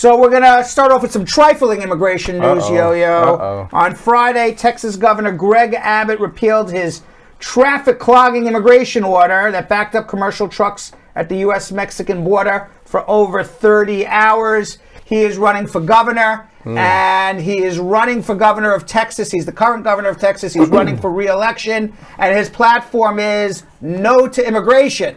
So we're going to start off with some trifling immigration news, Yo-Yo. On Friday, Texas Governor Greg Abbott repealed his traffic clogging immigration order that backed up commercial trucks at the U.S.-Mexican border for over 30 hours. He is running for governor, and he is running for governor of Texas. He's the current governor of Texas. He's running for re-election, and his platform is no to immigration.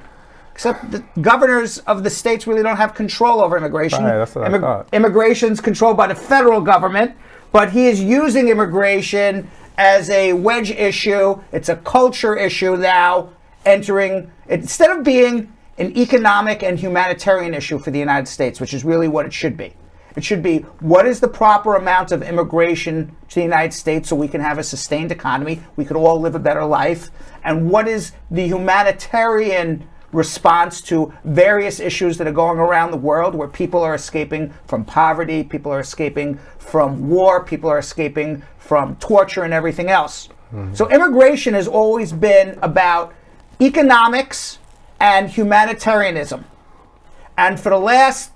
Except the governors of the states really don't have control over immigration. Right, that's what I thought. Immigration's controlled by the federal government, but he is using immigration as a wedge issue. It's a culture issue now, instead of being an economic and humanitarian issue for the United States, which is really what it should be. It should be, what is the proper amount of immigration to the United States so we can have a sustained economy, we could all live a better life, and what is the humanitarian response to various issues that are going around the world where people are escaping from poverty, people are escaping from war, people are escaping from torture and everything else. So immigration has always been about economics and humanitarianism. And for the last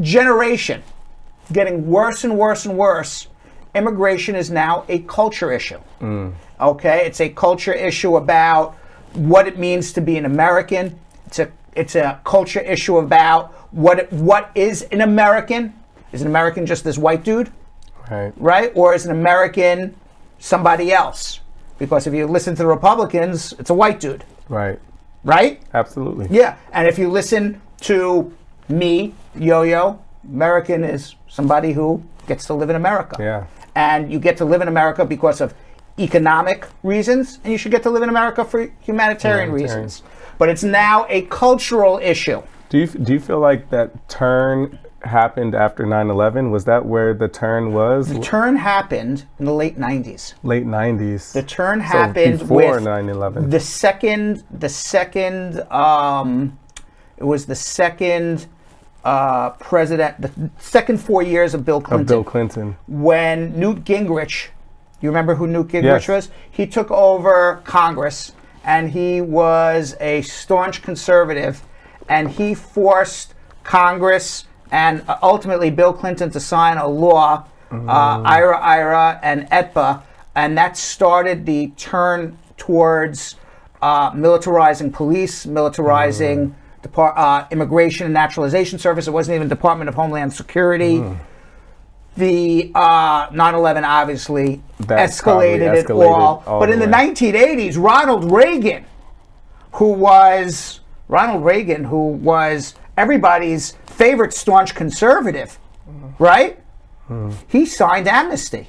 generation, getting worse and worse and worse, immigration is now a culture issue. Okay, it's a culture issue about what it means to be an American. It's a culture issue about what is an American. Is an American just this white dude? Right? Or is an American somebody else? Because if you listen to the Republicans, it's a white dude. Right? Absolutely. Yeah. And if you listen to me, Yo-Yo, American is somebody who gets to live in America. Yeah. And you get to live in America because of economic reasons, and you should get to live in America for humanitarian reasons. But it's now a cultural issue. Do you feel like that turn happened after 9/11? Was that where the turn was? The turn happened in the late 90s. Late 90s. The turn happened before with 9/11. It was the second president, the second 4 years of Bill Clinton. When Newt Gingrich, you remember who Newt Gingrich was? He took over Congress, and he was a staunch conservative, and he forced Congress and ultimately Bill Clinton to sign a law, IRA and ETPA, and that started the turn towards militarizing police, militarizing Immigration and Naturalization Service. It wasn't even Department of Homeland Security. The 9/11 obviously escalated it all. But in the 1980s, Ronald Reagan, who was everybody's favorite staunch conservative, right? He signed amnesty.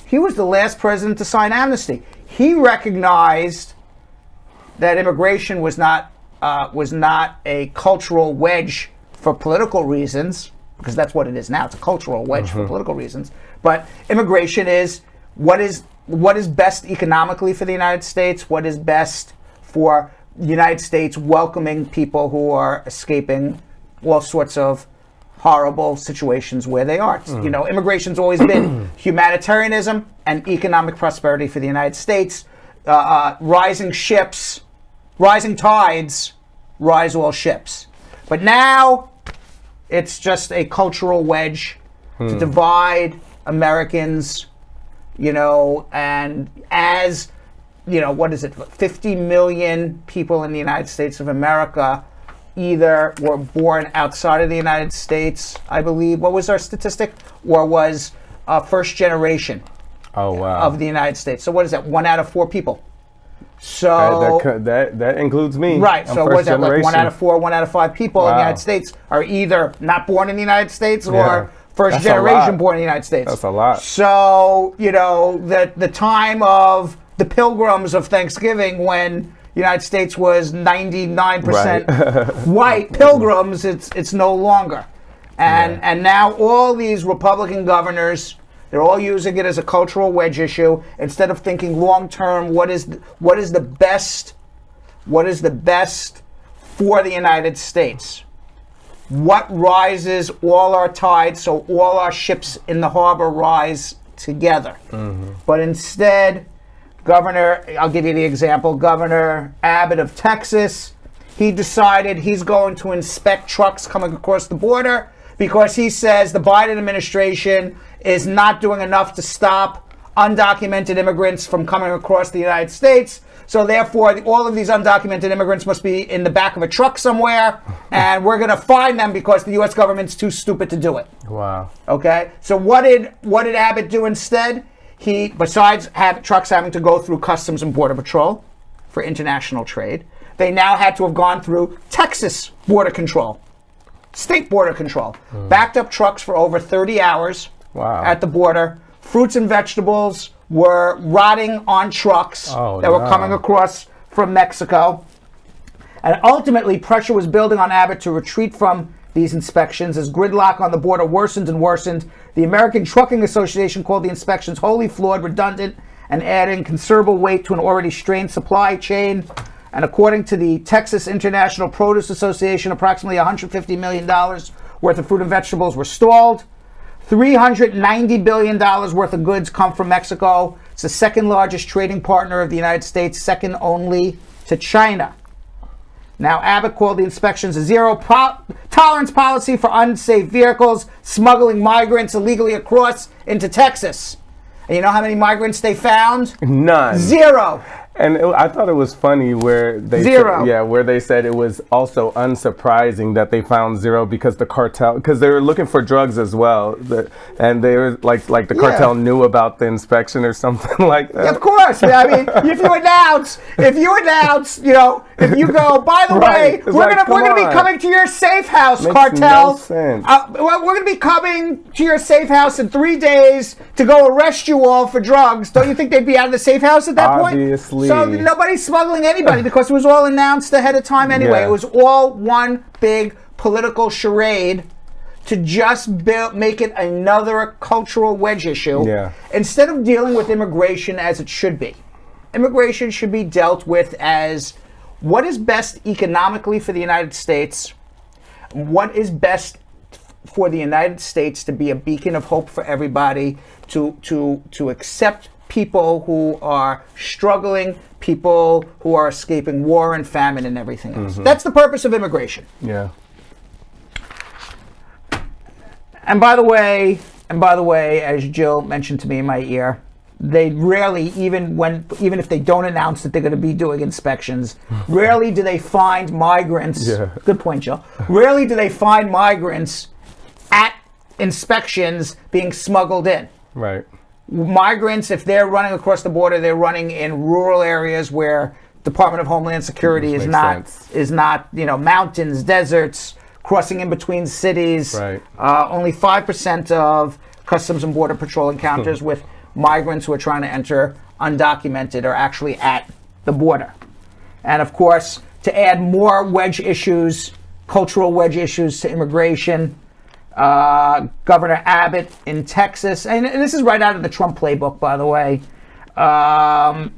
He was the last president to sign amnesty. He recognized that immigration was not a cultural wedge for political reasons, because that's what it is now. It's a cultural wedge for political reasons. But immigration is what is best economically for the United States, what is best for the United States welcoming people who are escaping all sorts of horrible situations where they are. You know, immigration's always been humanitarianism and economic prosperity for the United States. Rising tides, rise all ships. But now it's just a cultural wedge to divide Americans, you know, and as, you know, 50 million people in the United States of America either were born outside of the United States, I believe, what was our statistic, or was first generation of the United States. So what is that, 1 out of 4 people? So that includes me. Right. I'm so what's that? Like 1 out of 4, 1 out of 5 people in the United States are either not born in the United States or first generation born in the United States. That's a lot. So, you know, the time of the Pilgrims of Thanksgiving, when the United States was 99% white pilgrims, it's no longer. And now all these Republican governors, they're all using it as a cultural wedge issue instead of thinking long term. What is the best for the United States? What rises all our tides so all our ships in the harbor rise together? But instead, I'll give you the example. Governor Abbott of Texas, he decided he's going to inspect trucks coming across the border because he says the Biden administration is not doing enough to stop undocumented immigrants from coming across the United States. So therefore, all of these undocumented immigrants must be in the back of a truck somewhere, and we're going to fine them because the U.S. government's too stupid to do it. Wow. Okay. So what did Abbott do instead? He, besides trucks having to go through Customs and Border Patrol for international trade, they now had to have gone through Texas Border Control, state border control, backed up trucks for over 30 hours at the border. Fruits and vegetables were rotting on trucks that were coming across from Mexico. And ultimately, pressure was building on Abbott to retreat from these inspections as gridlock on the border worsened and worsened. The American Trucking Association called the inspections wholly flawed, redundant, and adding considerable weight to an already strained supply chain. And according to the Texas International Produce Association, approximately $150 million worth of fruit and vegetables were stalled. $390 billion worth of goods come from Mexico. It's the second largest trading partner of the United States, second only to China. Now, Abbott called the inspections a zero-tolerance policy for unsafe vehicles, smuggling migrants illegally across into Texas. And you know how many migrants they found? None. Zero. And I thought it was funny where they where they said it was also unsurprising that they found zero because the cartel, because they were looking for drugs as well, and they were like the cartel knew about the inspection or something like that. Of course. I mean, if you announce, you know, if you go, by the way, we're gonna be coming to your safe house, cartel. No sense. We're gonna be coming to your safe house in 3 days to go arrest you all for drugs. Don't you think they'd be out of the safe house at that point? Obviously. So nobody's smuggling anybody because it was all announced ahead of time anyway. It was all one big political charade to just make it another cultural wedge issue. Instead of dealing with immigration as it should be. Immigration should be dealt with as what is best economically for the United States, what is best for the United States to be a beacon of hope for everybody, to accept people who are struggling, people who are escaping war and famine and everything else. That's the purpose of immigration. Yeah. And by the way, as Jill mentioned to me in my ear, they rarely, even if they don't announce that they're going to be doing inspections, rarely do they find migrants. Good point, Jill. Rarely do they find migrants at inspections being smuggled in. Right. Migrants, if they're running across the border, they're running in rural areas where Department of Homeland Security is not, you know, mountains, deserts, crossing in between cities. Right. Only 5% of Customs and Border Patrol encounters with migrants who are trying to enter undocumented are actually at the border. And of course, to add more wedge issues, cultural wedge issues to immigration, Governor Abbott in Texas, and this is right out of the Trump playbook, by the way,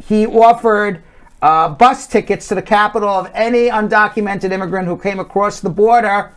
he offered bus tickets to the capital of any undocumented immigrant who came across the border,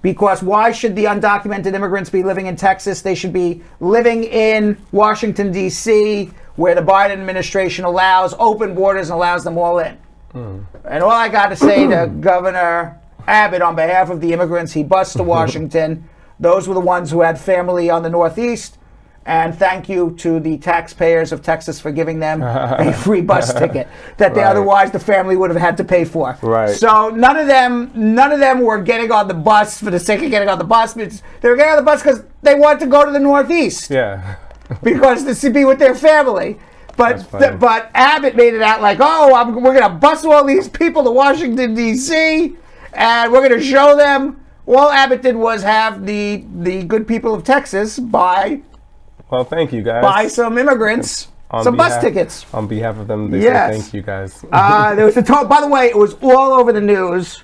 because why should the undocumented immigrants be living in Texas? They should be living in Washington, D.C., where the Biden administration allows open borders and allows them all in. And all I got to say to Governor Abbott on behalf of the immigrants he bused to Washington, those were the ones who had family on the Northeast, and thank you to the taxpayers of Texas for giving them a free bus ticket that they otherwise the family would have had to pay for. So none of them were getting on the bus for the sake of getting on the bus. They were getting on the bus because they wanted to go to the Northeast. Because to be with their family. But Abbott made it out like, we're going to bus all these people to Washington, D.C., and we're going to show them. All Abbott did was have the good people of Texas buy. Well, thank you guys. Buy some immigrants some bus tickets. On behalf of them, they say thank you guys. There was a total. By the way, it was all over the news,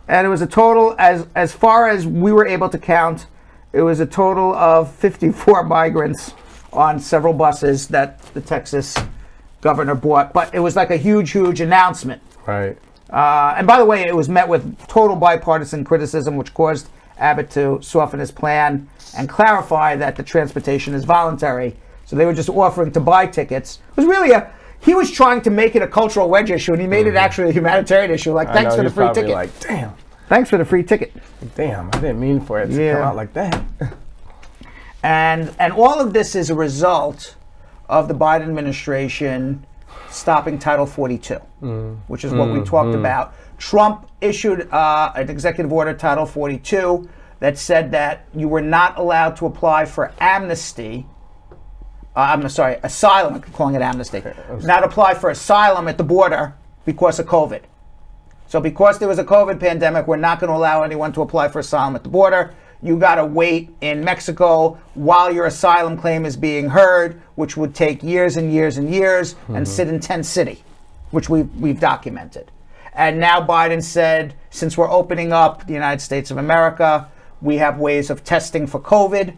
and it was a total as far as we were able to count. It was a total of 54 migrants on several buses that the Texas governor bought. But it was like a huge announcement. Right. And by the way, it was met with total bipartisan criticism, which caused Abbott to soften his plan and clarify that the transportation is voluntary. So they were just offering to buy tickets. It was really he was trying to make it a cultural wedge issue, and he made it actually a humanitarian issue. Like, thanks for the free ticket. Like, damn. Thanks for the free ticket. Damn, I didn't mean for it to come out like that. And all of this is a result of the Biden administration stopping Title 42, which is what we talked about. Trump issued an executive order, Title 42, that said that you were not allowed to apply for amnesty. Asylum. I'm calling it amnesty. Not apply for asylum at the border because of COVID. So because there was a COVID pandemic, we're not going to allow anyone to apply for asylum at the border. You got to wait in Mexico while your asylum claim is being heard, which would take years and years and years, and sit in tent city, which we've documented. And now Biden said, since we're opening up the United States of America, we have ways of testing for COVID.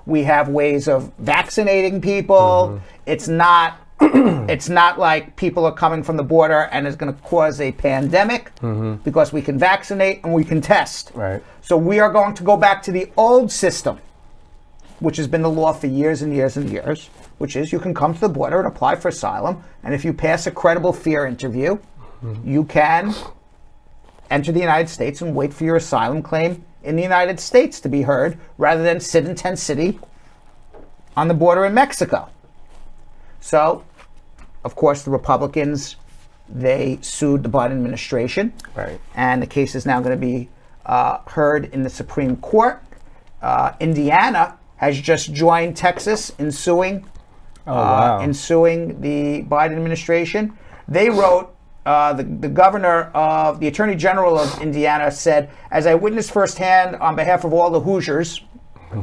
We have ways of vaccinating people. It's not it's not like people are coming from the border and it's going to cause a pandemic because we can vaccinate and we can test. Right. So we are going to go back to the old system, which has been the law for years and years and years, which is you can come to the border and apply for asylum. And if you pass a credible fear interview, you can enter the United States and wait for your asylum claim in the United States to be heard rather than sit in tent city on the border in Mexico. So, of course, the Republicans, they sued the Biden administration. Right. And the case is now going to be heard in the Supreme Court. Indiana has just joined Texas in suing the Biden administration. They wrote, the governor of the Attorney General of Indiana said, as I witnessed firsthand on behalf of all the Hoosiers,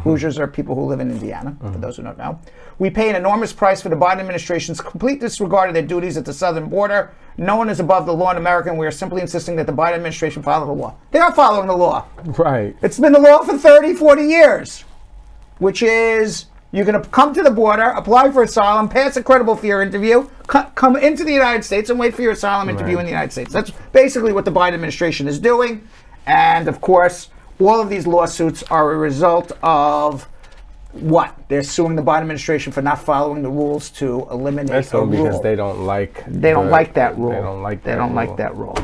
Hoosiers are people who live in Indiana, for those who don't know. We pay an enormous price for the Biden administration's complete disregard of their duties at the southern border. No one is above the law in America, and we are simply insisting that the Biden administration follow the law. They are following the law. Right. It's been the law for 30, 40 years, which is you're going to come to the border, apply for asylum, pass a credible fear interview, come into the United States and wait for your asylum interview in the United States. That's basically what the Biden administration is doing. And, of course, all of these lawsuits are a result of what? They're suing the Biden administration for not following the rules to eliminate a rule. Because they don't like that rule. They don't like that rule.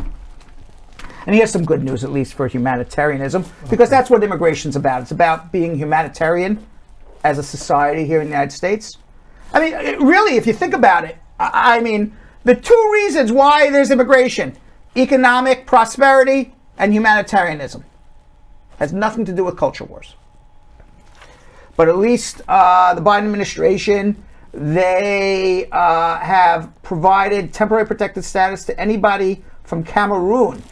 And he has some good news, at least for humanitarianism, because that's what immigration's about. It's about being humanitarian as a society here in the United States. I mean, really, if you think about it, I mean, the two reasons why there's immigration, economic prosperity and humanitarianism, has nothing to do with culture wars. But at least the Biden administration, they have provided temporary protected status to anybody from Cameroon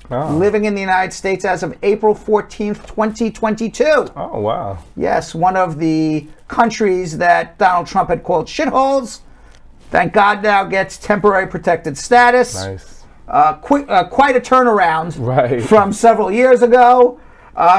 living in the United States as of April 14th, 2022. Oh, wow. Yes, one of the countries that Donald Trump had called shitholes, thank God now gets temporary protected status. Nice. Quite a turnaround from several years ago.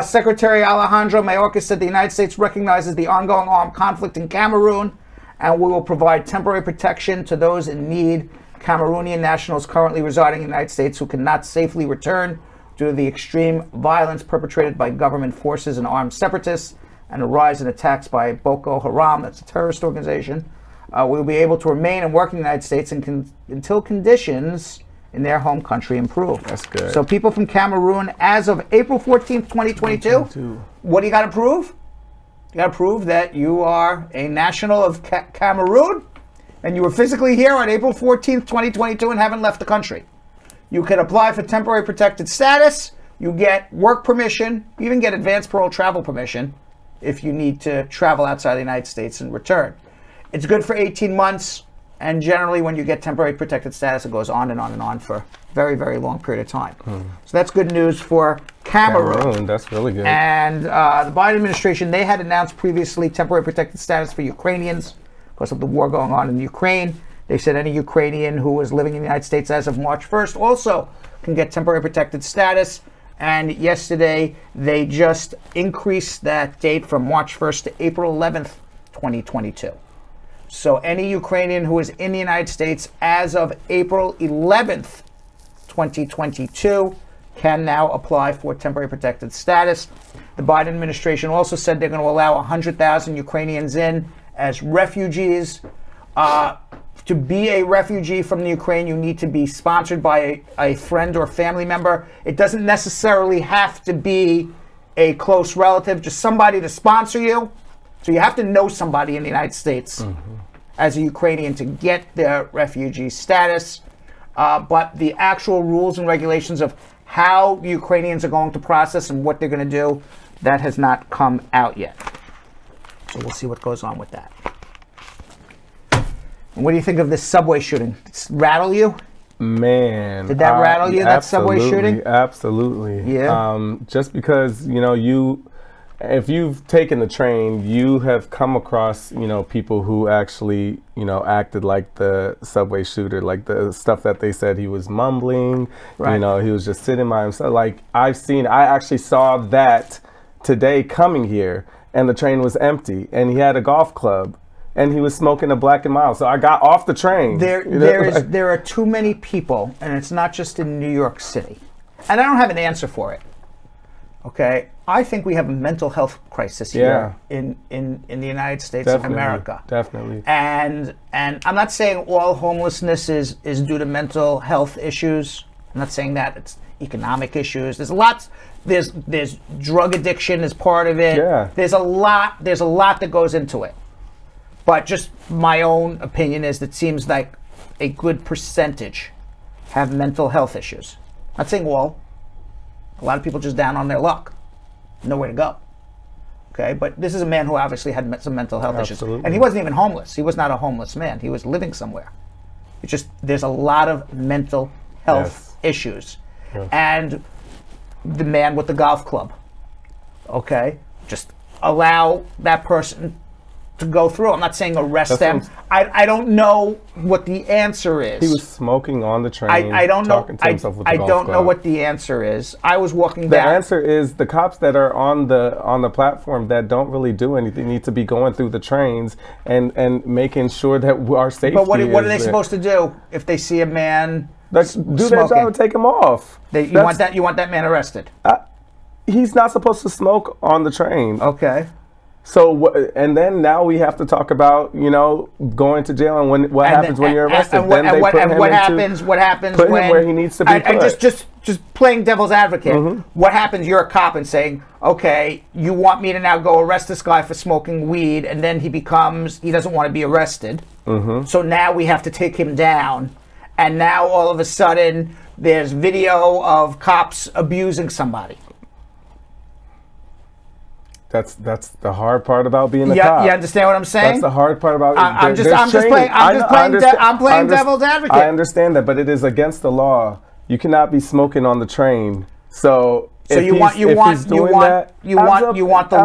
Secretary Alejandro Mayorkas said the United States recognizes the ongoing armed conflict in Cameroon, and we will provide temporary protection to those in need. Cameroonian nationals currently residing in the United States who cannot safely return due to the extreme violence perpetrated by government forces and armed separatists and a rise in attacks by Boko Haram, that's a terrorist organization, will be able to remain and work in the United States until conditions in their home country improve. That's good. So people from Cameroon, as of April 14th, 2022, what do you got to prove? You got to prove that you are a national of Cameroon and you were physically here on April 14th, 2022 and haven't left the country. You can apply for temporary protected status. You get work permission. You even get advanced parole travel permission if you need to travel outside the United States and return. It's good for 18 months. And generally, when you get temporary protected status, it goes on and on and on for a very, very long period of time. So that's good news for Cameroon. That's really good. And the Biden administration, they had announced previously temporary protected status for Ukrainians because of the war going on in Ukraine. They said any Ukrainian who was living in the United States as of March 1st also can get temporary protected status. And yesterday, they just increased that date from March 1st to April 11th, 2022. So any Ukrainian who is in the United States as of April 11th, 2022 can now apply for temporary protected status. The Biden administration also said they're going to allow 100,000 Ukrainians in as refugees. To be a refugee from the Ukraine, you need to be sponsored by a friend or family member. It doesn't necessarily have to be a close relative, just somebody to sponsor you. So you have to know somebody in the United States as a Ukrainian to get their refugee status. But the actual rules and regulations of how the Ukrainians are going to process and what they're going to do, that has not come out yet. So we'll see what goes on with that. And what do you think of this subway shooting? Did it rattle you? Man, did that rattle you? That subway shooting? Absolutely. Yeah. Just because if you've taken the train, you have come across people who actually acted like the subway shooter, like the stuff that they said he was mumbling. Right. He was just sitting by himself. Like I actually saw that today coming here, and the train was empty, and he had a golf club. And he was smoking a Black and Mild. So I got off the train. There are too many people, and it's not just in New York City. And I don't have an answer for it. Okay? I think we have a mental health crisis here in the United States of America. Definitely. And I'm not saying all homelessness is due to mental health issues. I'm not saying that. It's economic issues. There's drug addiction as part of it. Yeah. There's a lot that goes into it. But just my own opinion is that it seems like a good percentage have mental health issues. Not saying all. A lot of people just down on their luck. Nowhere to go. Okay, but this is a man who obviously had some mental health issues. And he wasn't even homeless. He was not a homeless man. He was living somewhere. It's just, there's a lot of mental health issues. Yes. And the man with the golf club. Okay, just allow that person to go through. I'm not saying arrest them. I don't know what the answer is. He was smoking on the train. I don't know. Talking to himself with the golf don't club. know what the answer is. I was walking The down. answer is the cops that are on the platform that don't really do anything need to be going through the trains and making sure that our safety. But what are they supposed to do if they see a man do their job and take him off? You want that man arrested? He's not supposed to smoke on the train. Okay. So and then now we have to talk about going to jail and what happens when you're arrested. What happens when where he needs to be put. Just playing devil's advocate. Mm-hmm. What happens? You're a cop and saying, okay, you want me to now go arrest this guy for smoking weed, and then he doesn't want to be arrested. Mm-hmm. So now we have to take him down, and now all of a sudden there's video of cops abusing somebody. That's the hard part about being a cop. You understand what I'm saying? That's the hard part about I'm playing devil's advocate. I understand that, but it is against the law. You cannot be smoking on the train. So you want the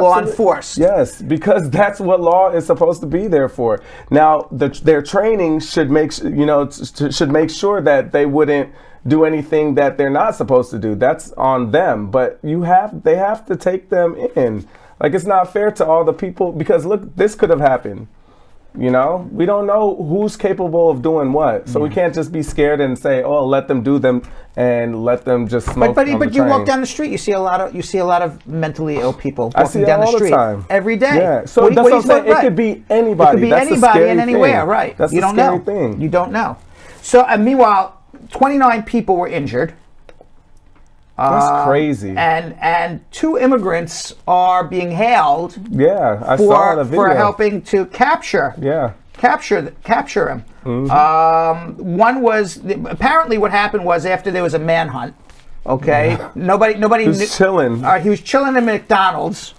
law enforced. Yes, because that's what law is supposed to be there for. Now, their training should make sure that they wouldn't do anything that they're not supposed to do. That's on them. But they have to take them in. Like, it's not fair to all the people, because look, this could have happened. We don't know who's capable of doing what. So we can't just be scared and say, "Oh, let them do them and let them just smoke." But you walk down the street, you see a lot of mentally ill people walking down the street every day. Yeah. So that's what I'm saying. It could be anybody. It could be anybody and anywhere, right? That's the scary thing. You don't know. So meanwhile, 29 people were injured. That's crazy. And 2 immigrants are being hailed. Yeah, I saw the video. For helping to capture him. Mm-hmm. One was apparently what happened was after there was a manhunt. Okay, nobody he was chilling. He was chilling at McDonald's.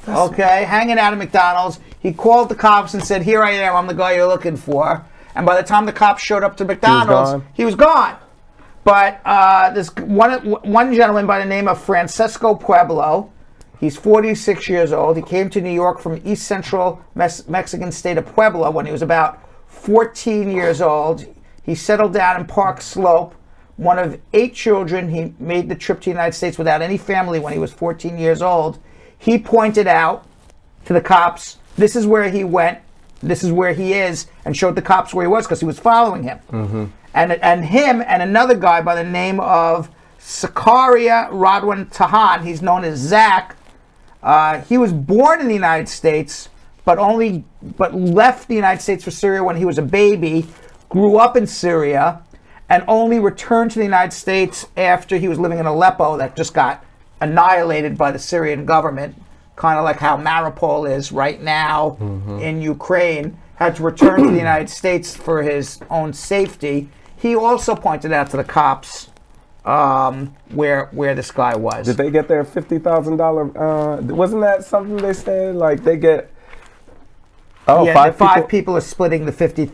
Hanging out at McDonald's. He called the cops and said, "Here I am. I'm the guy you're looking for." And by the time the cops showed up to McDonald's, he was gone. But there's one gentleman by the name of Francisco Pueblo. He's 46 years old. He came to New York from East Central Mexican state of Puebla when he was about 14 years old. He settled down in Park Slope. One of 8 children. He made the trip to the United States without any family when he was 14 years old. He pointed out to the cops, this is where he went, this is where he is, and showed the cops where he was because he was following him. Mm-hmm. And him and another guy by the name of Sakaria Radwan Tahan, he's known as Zach. He was born in the United States, but left the United States for Syria when he was a baby, grew up in Syria, and only returned to the United States after he was living in Aleppo that just got annihilated by the Syrian government, kind of like how Mariupol is right now in Ukraine, had to return to the United States for his own safety. He also pointed out to the cops where this guy was. Did they get their $50,000? Wasn't that something they said? Like they get. Oh, yeah, five people are splitting the 50.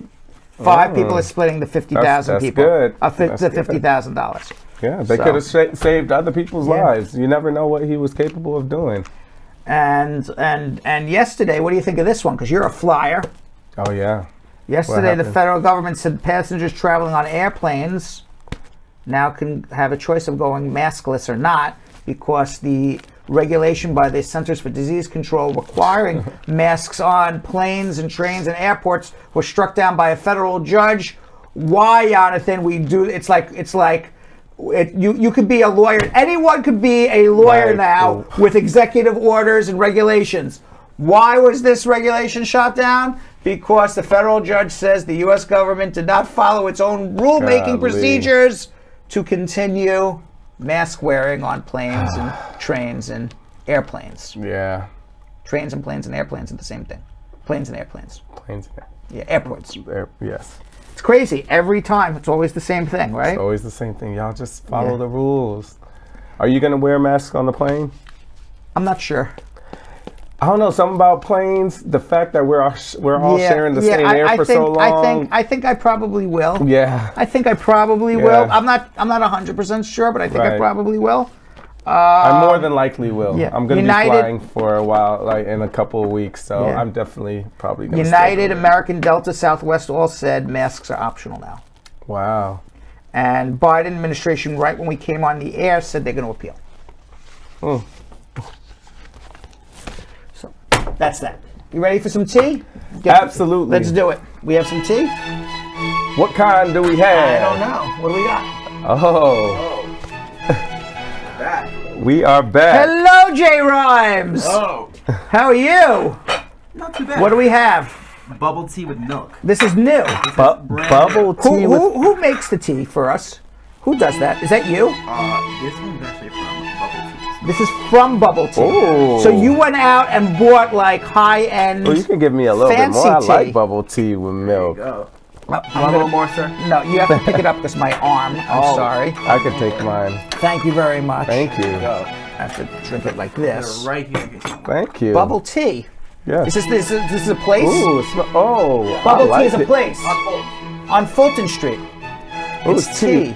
Five people are splitting the 50,000 people. Good. The $50,000. Yeah, they could have saved other people's lives. You never know what he was capable of doing. And yesterday, what do you think of this one? Because you're a flyer. Oh yeah. Yesterday, the federal government said passengers traveling on airplanes now can have a choice of going maskless or not, because the regulation by the Centers for Disease Control requiring masks on planes and trains and airports was struck down by a federal judge. Why, Jonathan? You could be a lawyer. Anyone could be a lawyer now with executive orders and regulations. Why was this regulation shot down? Because the federal judge says the U.S. government did not follow its own rulemaking procedures to continue mask wearing on planes and trains and airplanes. Yeah. Trains and planes and airplanes are the same thing. Planes and airplanes. Yeah, airports. Yes. It's crazy. Every time, it's always the same thing, right? It's always the same thing. Y'all just follow the rules. Are you going to wear masks on the plane? I'm not sure. I don't know, something about planes, the fact that we're all sharing the same air for so long. I think I probably will. Yeah. I think I probably will. I'm not 100% sure, but I think I probably will. I more than likely will. Yeah. I'm going to be flying for a while, like in a couple of weeks, so I'm definitely probably going to United, American, Delta, Southwest all said masks are optional now. Wow. And Biden administration, right when we came on the air, said they're going to appeal. So that's that. You ready for some tea? Absolutely. Let's do it. We have some tea? What kind do we have? I don't know. What do we got? Back. We are back. Hello, J Rhymes. Oh. How are you? Not too bad. What do we have? Bubble tea with milk. This is new. Bubble tea Who makes the tea for us? Who does that? Is that you? This one's actually from Bubble Tea. This is from Bubble Tea. Ooh. So you went out and bought like high-end. Well, you can give me a little bit more. tea. I like bubble tea with milk. There you go. Want a little more, sir? No, you have to pick it up because my arm. I'm sorry. I could take mine. Thank you very much. Thank you. Go. I have to drink it like this. Right here. Thank you. Bubble Tea. Yes. This is a place? Ooh, Bubble I Tea is like a it. place. On Fulton Street. Ooh, It's tea.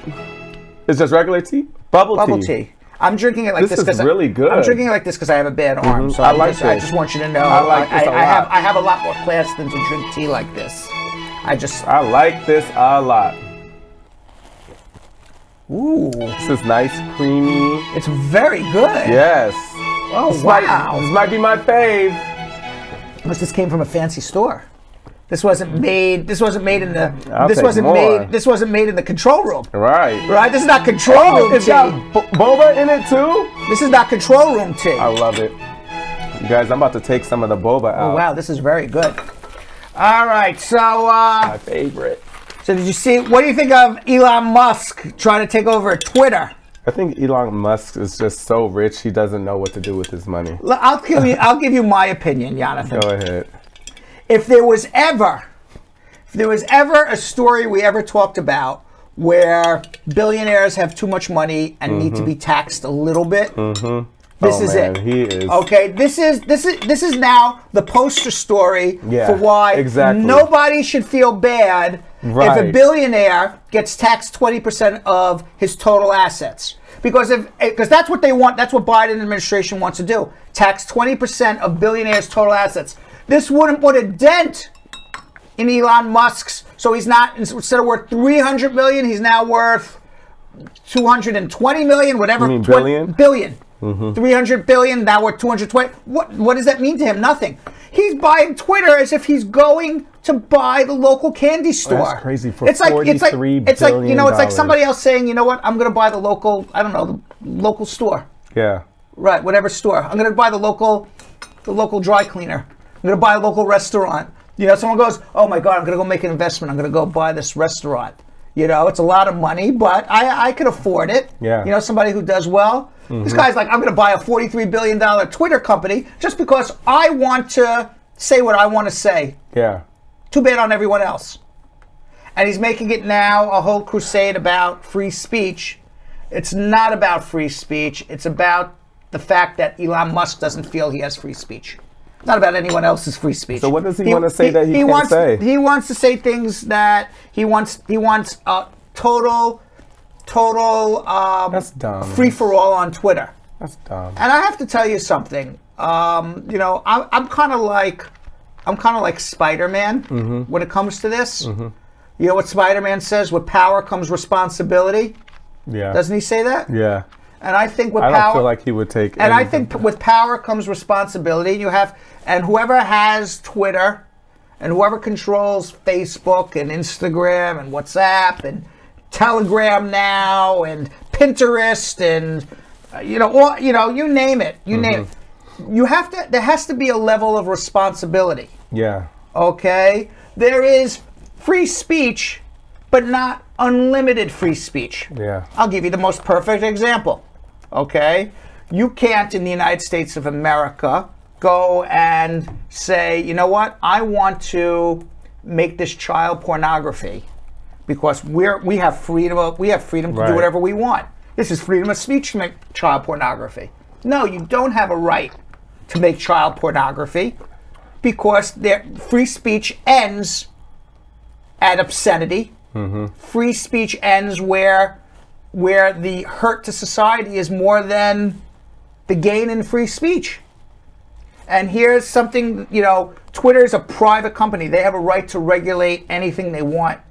It's just regular tea? Bubble tea. I'm drinking it like this because really good. I'm drinking it like this because I have a bad arm. So I I this. just want you to know. I like this a lot. I have a lot more class than to drink tea like this. I like this a lot. Ooh. This is nice, creamy. It's very good. Yes. Oh, This wow. might be my fave. Unless this came from a fancy store. This wasn't made in the I'll take more. this wasn't made in the control room. Right. Right? This is not control room It's tea. got boba in it too? This is not control room tea. I love it. You guys, I'm about to take some of the boba out. Oh wow, this is very good. All right, so My favorite. so did you see? What do you think of Elon Musk trying to take over Twitter? I think Elon Musk is just so rich, he doesn't know what to do with his money. I'll give you my opinion, Jonathan. Go ahead. If there was ever a story we ever talked about where billionaires have too much money and need to be taxed a little bit, this is it. He is. Okay, this is now the poster story for why nobody should feel bad if a billionaire gets taxed 20% of his total assets. Because that's what they want. That's what Biden administration wants to do. Tax 20% of billionaires' total assets. This wouldn't put a dent in Elon Musk's. So he's not, instead of worth 300 million, he's now worth 220 million, whatever. You mean billion? Billion. 300 billion, now we're 220. What does that mean to him? Nothing. He's buying Twitter as if he's going to buy the local candy store. That's crazy for $43 billion. It's like, you know, it's like somebody else saying, you know what, I'm going to buy the local, I don't know, the local store. Yeah. Right, whatever store. I'm going to buy the local dry cleaner. I'm going to buy a local restaurant. You know, someone goes, oh my God, I'm going to go make an investment. I'm going to go buy this restaurant. You know, it's a lot of money, but I could afford it. Yeah. You know, somebody who does well. This guy's like, I'm going to buy a $43 billion Twitter company just because I want to say what I want to say. Yeah. Too bad on everyone else. And he's making it now a whole crusade about free speech. It's not about free speech. It's about the fact that Elon Musk doesn't feel he has free speech. It's not about anyone else's free speech. So what does he want to say that he can't say? He wants to say things that he wants total That's dumb. free for all on Twitter. That's dumb. And I have to tell you something. You know, I'm kind of like Spider-Man when it comes to this. You know what Spider-Man says? With power comes responsibility. Yeah. Doesn't he say that? Yeah. And I think with I power, don't feel like he would take. and I anything. think with power comes responsibility. And whoever has Twitter, and whoever controls Facebook and Instagram and WhatsApp and Telegram now and Pinterest and you name it, name it. There has to be a level of responsibility. Yeah. Okay? There is free speech, but not unlimited free speech. Yeah. I'll give you the most perfect example. Okay? You can't, in the United States of America, go and say, you know what, I want to make this child pornography because we have freedom to do whatever we want. This is freedom of speech to make child pornography. No, you don't have a right to make child pornography because free speech ends at obscenity. Free speech ends where the hurt to society is more than the gain in free speech. And here's something, Twitter is a private company. They have a right to regulate anything they want.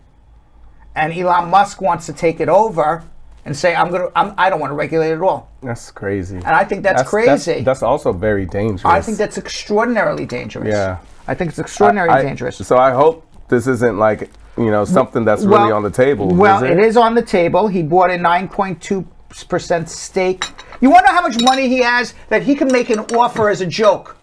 And Elon Musk wants to take it over and say, I don't want to regulate it at all. That's crazy. And I think that's crazy. That's also very dangerous. I think that's extraordinarily dangerous. Yeah. I think it's extraordinarily dangerous. So I hope this isn't like, something that's really on the table. Well, it is on the table. He bought a 9.2% stake. You want to know how much money he has that he can make an offer as a joke?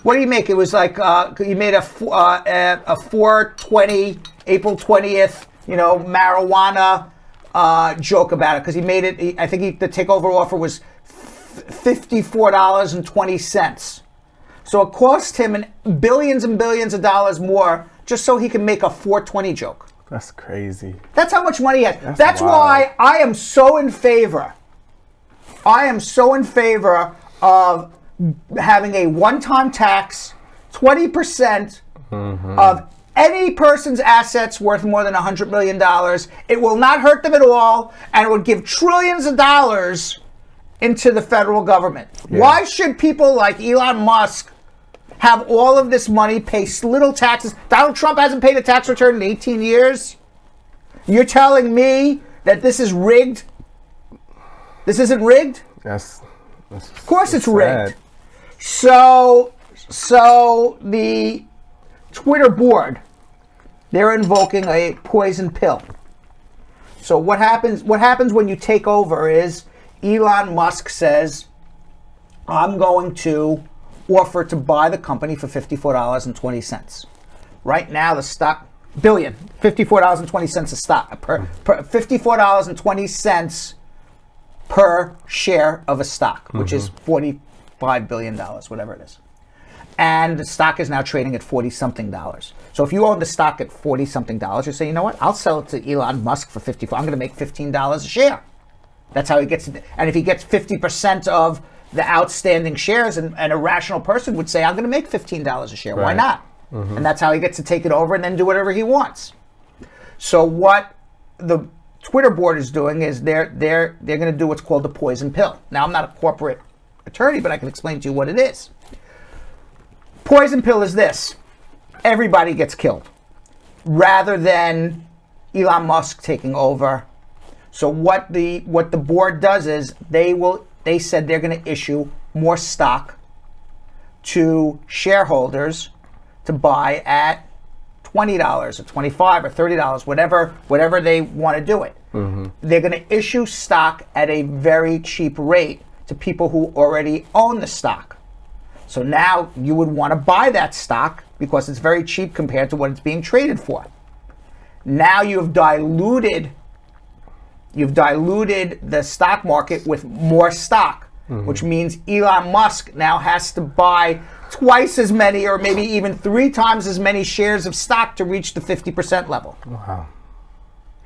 What did he make? It was like he made a 420 April 20th, marijuana joke about it because he made it. I think the takeover offer was $54.20. So it cost him billions and billions of dollars more just so he can make a 420 joke. That's crazy. That's how much money he has. That's wild. Why I am so in favor. I am so in favor of having a one-time tax, 20% of any person's assets worth more than $100 million. It will not hurt them at all, and it would give trillions of dollars into the federal government. Yeah. Why should people like Elon Musk have all of this money, pay little taxes? Donald Trump hasn't paid a tax return in 18 years. You're telling me that this is rigged? This isn't rigged? Of course it's rigged. So the Twitter board, they're invoking a poison pill. So what happens when you take over is Elon Musk says, I'm going to offer to buy the company for $54.20. Right now the stock $54.20 a stock per $54.20 per share of a stock, which is $45 billion, whatever it is. And the stock is now trading at $40-something. So if you own the stock at $40-something, you say, you know what? I'll sell it to Elon Musk for $54. I'm going to make $15 a share. That's how he gets it. And if he gets 50% of the outstanding shares, and a rational person would say, I'm going to make $15 a share. Right. Why not? And that's how he gets to take it over and then do whatever he wants. So what the Twitter board is doing is they're going to do what's called the poison pill. Now, I'm not a corporate attorney, but I can explain to you what it is. Poison pill is this: everybody gets killed, rather than Elon Musk taking over. So what the board does is they said they're going to issue more stock to shareholders to buy at $20 or $25 or $30, whatever they want to do it. They're going to issue stock at a very cheap rate to people who already own the stock. So now you would want to buy that stock because it's very cheap compared to what it's being traded for. Now you've diluted the stock market with more stock, which means Elon Musk now has to buy twice as many or maybe even 3 times as many shares of stock to reach the 50% level. Wow.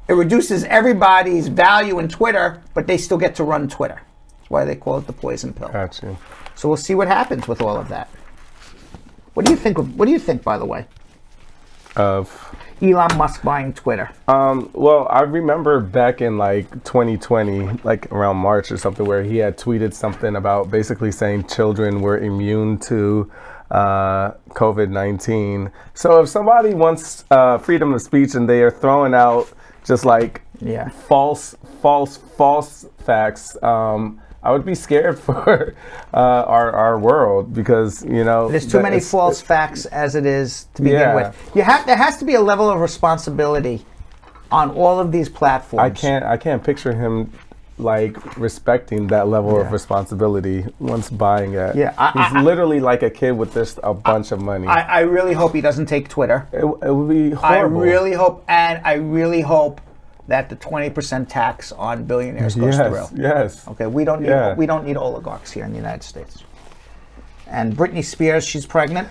It reduces everybody's value in Twitter, but they still get to run Twitter. That's why they call it the poison pill. Gotcha. So we'll see what happens with all of that. What do you think, by the way, Of Elon Musk buying Twitter? well, I remember back in like 2020, like around March or something, where he had tweeted something about basically saying children were immune to COVID-19. So if somebody wants freedom of speech and they are throwing out just like false facts, I would be scared for our world because, you know, there's too many false facts as it is to begin with. There has to be a level of responsibility on all of these platforms. I can't picture him like respecting that level of responsibility once buying it. He's literally like a kid with just a bunch of money. I really hope he doesn't take Twitter. It would be horrible. I really hope that the 20% tax on billionaires goes through. Yes. Okay, we don't need oligarchs here in the United States. And Brittney Spears, she's pregnant.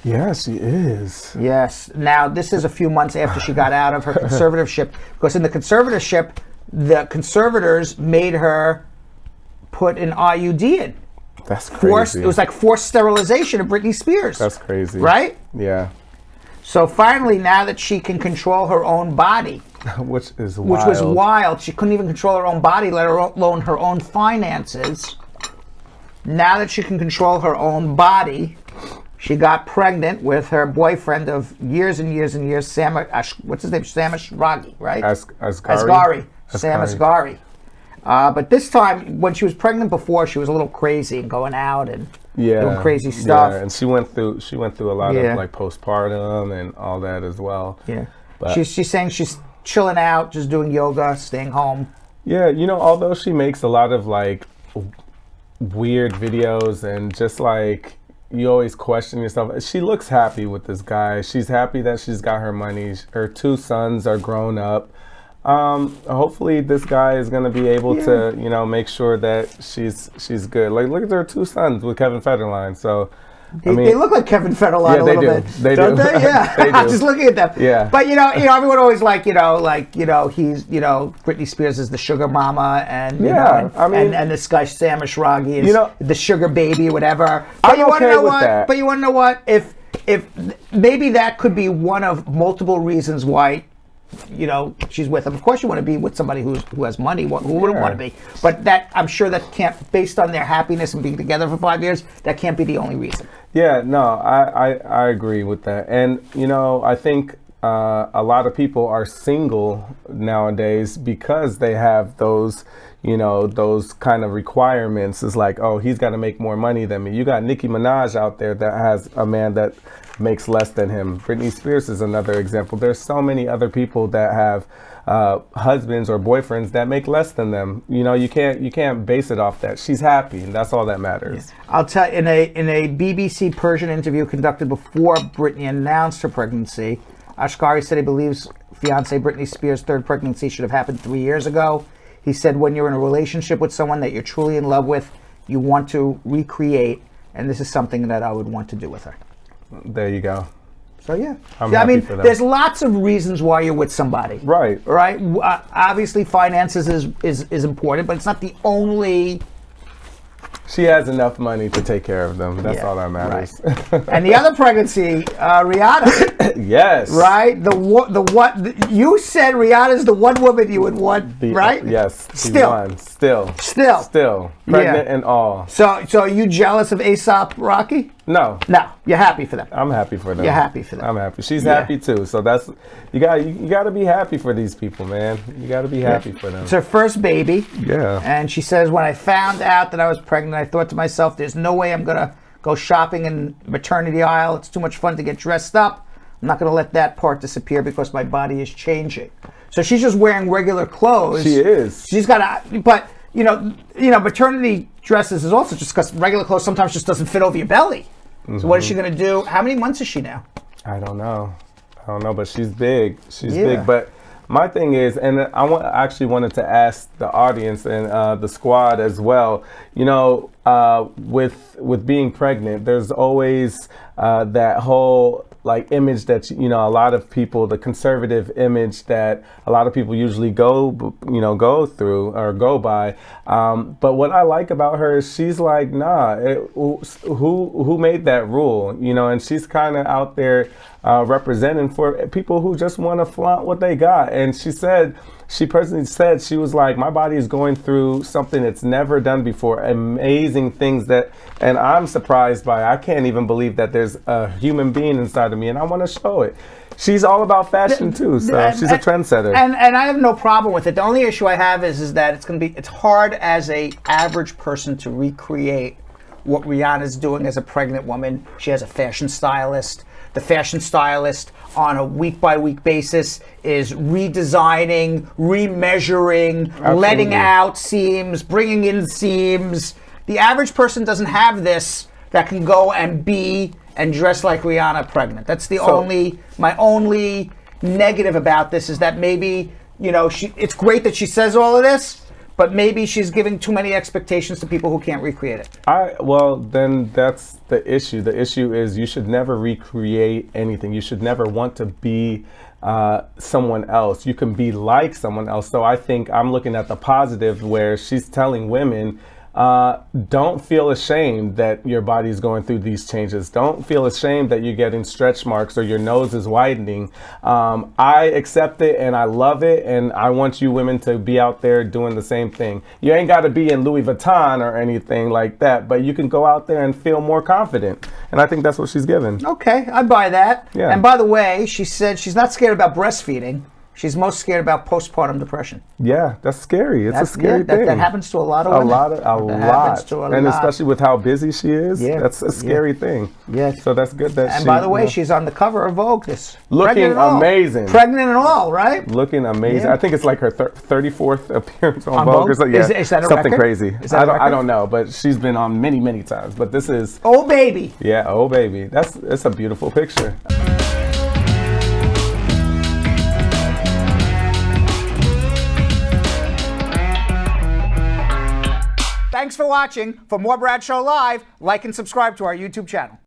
Yeah, she is. Yes. Now, this is a few months after she got out of her conservatorship, because in the conservatorship, the conservators made her put an IUD in. That's crazy. It was like forced sterilization of Brittney Spears. That's crazy. Right? Yeah. So finally, now that she can control her own body, which was wild. She couldn't even control her own body, let alone her own finances. Now that she can control her own body, she got pregnant with her boyfriend of years and years and years, what's his name? Sam Asghari, right? Asghari. Sam Asghari. But this time, when she was pregnant before, she was a little crazy and going out and doing crazy stuff. Yeah, and she went through a lot of like postpartum and all that as well. Yeah. But she's saying she's chilling out, just doing yoga, staying home. Yeah, you know, although she makes a lot of like weird videos and just like you always question yourself, she looks happy with this guy. She's happy that she's got her money. Her 2 sons are grown up. Hopefully this guy is going to be able to, you know, make sure that she's good. Like, look at their 2 sons with Kevin Federline. So I mean, they look like Kevin Federline a little bit. They don't do. They? Yeah. They do. Just looking at them. Yeah. But you know, everyone always he's, Brittney Spears is the sugar mama, and and this guy Sam Asghari is the sugar baby, whatever. But you want to know what? That. But you want to know what? If maybe that could be one of multiple reasons why, you know, she's with him. Of course, you want to be with somebody who has money. Who wouldn't want to be? But that, I'm sure that can't, based on their happiness and being together for 5 years, that can't be the only reason. Yeah, no, I agree with that. And, you know, I think a lot of people are single nowadays because they have those, you know, those kind of requirements. It's like, oh, he's got to make more money than me. You got Nicki Minaj out there that has a man that makes less than him. Brittney Spears is another example. There's so many other people that have husbands or boyfriends that make less than them. You know, you can't base it off that. She's happy, and that's all that matters. Yeah. I'll tell you, in a BBC Persian interview conducted before Brittney announced her pregnancy, Asghari said he believes fiancée Brittney Spears' 3rd pregnancy should have happened 3 years ago. He said when you're in a relationship with someone that you're truly in love with, you want to recreate, and this is something that I would want to do with her. There you go. So yeah, I'm happy for them. There's lots of reasons why you're with somebody. Right. Right. Obviously, finances is important, but it's not the only. She has enough money to take care of them. That's all that matters. Right. And the other pregnancy, Rihanna. Yes. Right. You said Rihanna's the one woman you would want, right? Yes. Still. Pregnant and all. So are you jealous of A$AP Rocky? No. You're happy for them. I'm happy for them. You're happy for them. I'm happy. She's happy too. So that's you got to be happy for these people, man. You got to be happy for them. It's her first baby. Yeah. And she says, when I found out that I was pregnant, I thought to myself, there's no way I'm gonna go shopping in maternity aisle. It's too much fun to get dressed up. I'm not gonna let that part disappear because my body is changing. So she's just wearing regular clothes. She is. She's got but you know, maternity dresses is also just because regular clothes sometimes just doesn't fit over your belly. Mm-hmm. So what is she going to do? How many months is she now? I don't know. don't know, but she's big. She's Yeah. big. But my thing is, and actually wanted to ask the audience and the squad as well. You know, with being pregnant, there's always that whole like image that a lot of people, the conservative image that a lot of people usually go through or go by. But what I like about her is she's like, nah, who made that rule? You know, and she's kind of out there representing for people who just want to flaunt what they got. And she personally said, she was like, my body is going through something it's never done before, amazing things and I'm surprised by. I can't even believe that there's a human being inside of me, and I want to show it. She's all about fashion too, so she's a trendsetter. And I have no problem with it. The only issue I have is that it's hard as a average person to recreate what Rihanna's doing as a pregnant woman. She has a fashion stylist. The fashion stylist on a week-by-week basis is redesigning, remeasuring, Absolutely. letting out seams, bringing in seams. The average person doesn't have this that can go and be and dress like Rihanna pregnant. That's my only negative about this is that maybe, it's great that she says all of this, but maybe she's giving too many expectations to people who can't recreate it. Well, then that's the issue. The issue is you should never recreate anything. You should never want to be someone else. You can be like someone else. So I think I'm looking at the positive where she's telling women, don't feel ashamed that your body's going through these changes. Don't feel ashamed that you're getting stretch marks or your nose is widening. I accept it and I love it, and I want you women to be out there doing the same thing. You ain't got to be in Louis Vuitton or anything like that, but you can go out there and feel more confident. And I think that's what she's given. Okay, I buy that. Yeah. And by the way, she said she's not scared about breastfeeding. She's most scared about postpartum depression. Yeah, that's scary. It's a scary thing. That happens to a lot of women. A lot. And especially with how busy she is, that's a scary thing. Yes. So that's good that And by the way, she's on the cover of Vogue. Looking amazing. Pregnant and all, right? Looking amazing. Yeah. I think it's like her 34th appearance on Vogue? Or something. Yeah, is that a something record? crazy. Is that a record? I don't know, but she's been on many, many times. But this is... Oh, baby. Yeah, oh, baby. It's a beautiful picture. Thanks for watching. For more Brad Show Live, like and subscribe to our YouTube channel.